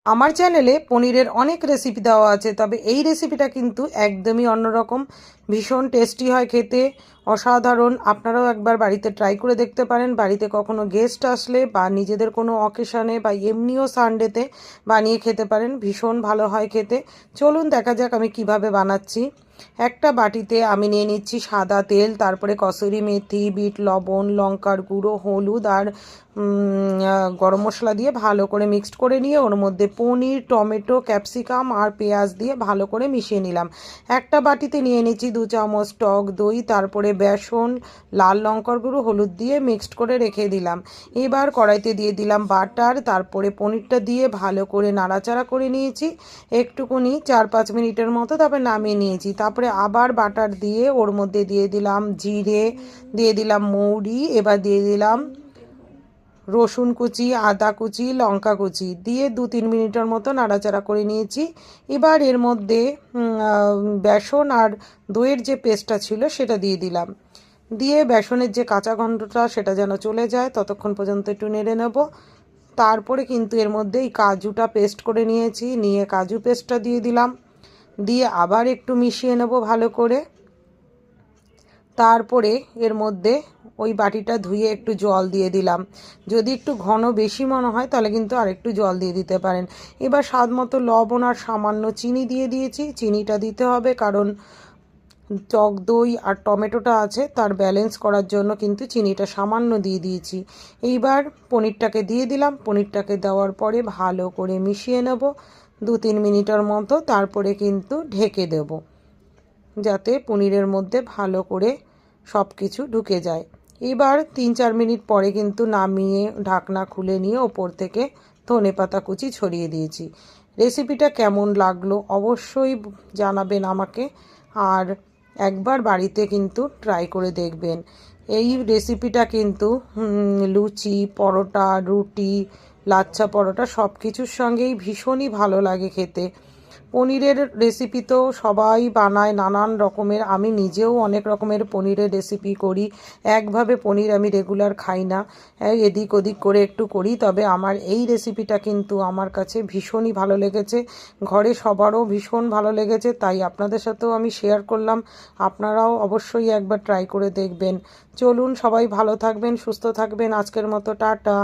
আমার চ্যানেলে পনিরের অনেক রেসিপি দেওয়া আছে, তবে এই রেসিপিটা কিন্তু একদমই অন্যরকম, ভীষণ টেস্টি হয় খেতে, অসাধারণ। আপনারাও একবার বাড়িতে ট্রাই করে দেখতে পারেন। বাড়িতে কখনো গেস্ট আসলে বা নিজেদের কোনো অকেশানে বা এমনিও সানডেতে বানিয়ে খেতে পারেন, ভীষণ ভালো হয় খেতে। চলুন দেখা যাক আমি কিভাবে বানাচ্ছি। একটা বাটিতে আমি নিয়ে নিচ্ছি সাদা তেল, তারপরে কসুরি মেথি, বিট লবণ, লঙ্কার গুঁড়ো, হলুদ আর গরম মশলা দিয়ে ভালো করে মিক্সড করে নিয়ে ওর মধ্যে পনির, টমেটো, ক্যাপসিকাম আর পেঁয়াজ দিয়ে ভালো করে মিশিয়ে নিলাম। একটা বাটিতে নিয়ে নিচ্ছি 2 চামচ টক দই, তারপরে বেসন, লাল লঙ্কার গুঁড়ো, হলুদ দিয়ে মিক্সড করে রেখে দিলাম। এবার কড়াইতে দিয়ে দিলাম বাটার, তারপরে পনিরটা দিয়ে ভালো করে নাড়াচাড়া করে নিয়েছি একটুকুনি 4-5 মিনিটের মতো, তারপরে নামিয়ে নিয়েছি। তারপরে আবার বাটার দিয়ে ওর মধ্যে দিয়ে দিলাম জিরে, দিয়ে দিলাম মৌরি, এবার দিয়ে দিলাম রসুন কুচি, আদা কুচি, লঙ্কা কুচি দিয়ে 2-3 মিনিটের মতো নাড়াচাড়া করে নিয়েছি। এবার এর মধ্যে বেসন আর দইয়ের যে পেস্টটা ছিল সেটা দিয়ে দিলাম। দিয়ে বেসনের যে কাঁচা গন্ধটা সেটা যেন চলে যায় ততক্ষণ পর্যন্ত একটু নেড়ে নেব। তারপরে কিন্তু এর মধ্যে এই কাজুটা পেস্ট করে নিয়েছি, নিয়ে কাজু পেস্টটা দিয়ে দিলাম, দিয়ে আবার একটু মিশিয়ে নেব ভালো করে। তারপরে এর মধ্যে ওই বাটিটা ধুয়ে একটু জল দিয়ে দিলাম। যদি একটু ঘন বেশি মনে হয় তাহলে কিন্তু আর একটু জল দিয়ে দিতে পারেন। এবার স্বাদ মতো লবণ আর সামান্য চিনি দিয়ে দিয়েছি। চিনিটা দিতে হবে কারণ টক দই আর টমেটোটা আছে, তার ব্যালেন্স করার জন্য কিন্তু চিনিটা সামান্য দিয়ে দিয়েছি। এইবার পনিরটাকে দিয়ে দিলাম। পনিরটাকে দেওয়ার পরে ভালো করে মিশিয়ে নেব 2-3 মিনিটের মতো, তারপরে কিন্তু ঢেকে দেব যাতে পনিরের মধ্যে ভালো করে সব কিছু ঢুকে যায়। এবার 3-4 মিনিট পরে কিন্তু নামিয়ে ঢাকনা খুলে নিয়ে ওপর থেকে ধনেপাতা কুচি ছড়িয়ে দিয়েছি। রেসিপিটা কেমন লাগলো অবশ্যই জানাবেন আমাকে, আর একবার বাড়িতে কিন্তু ট্রাই করে দেখবেন। এই রেসিপিটা কিন্তু লুচি, পরোটা, রুটি, লাচ্ছা পরোটা সব কিছুর সঙ্গেই ভীষণই ভালো লাগে খেতে। পনিরের রেসিপি তো সবাই বানায় নানান রকমের, আমি নিজেও অনেক রকমের পনিরের রেসিপি করি। একভাবে পনির আমি রেগুলার খাই না, এদিক ওদিক করে একটু করি। তবে আমার এই রেসিপিটা কিন্তু আমার কাছে ভীষণই ভালো লেগেছে, ঘরে সবারও ভীষণ ভালো লেগেছে, তাই আপনাদের সাথেও আমি শেয়ার করলাম। আপনারাও অবশ্যই একবার ট্রাই করে দেখবেন। চলুন সবাই ভালো থাকবেন, সুস্থ থাকবেন। আজকের মতো টাটা।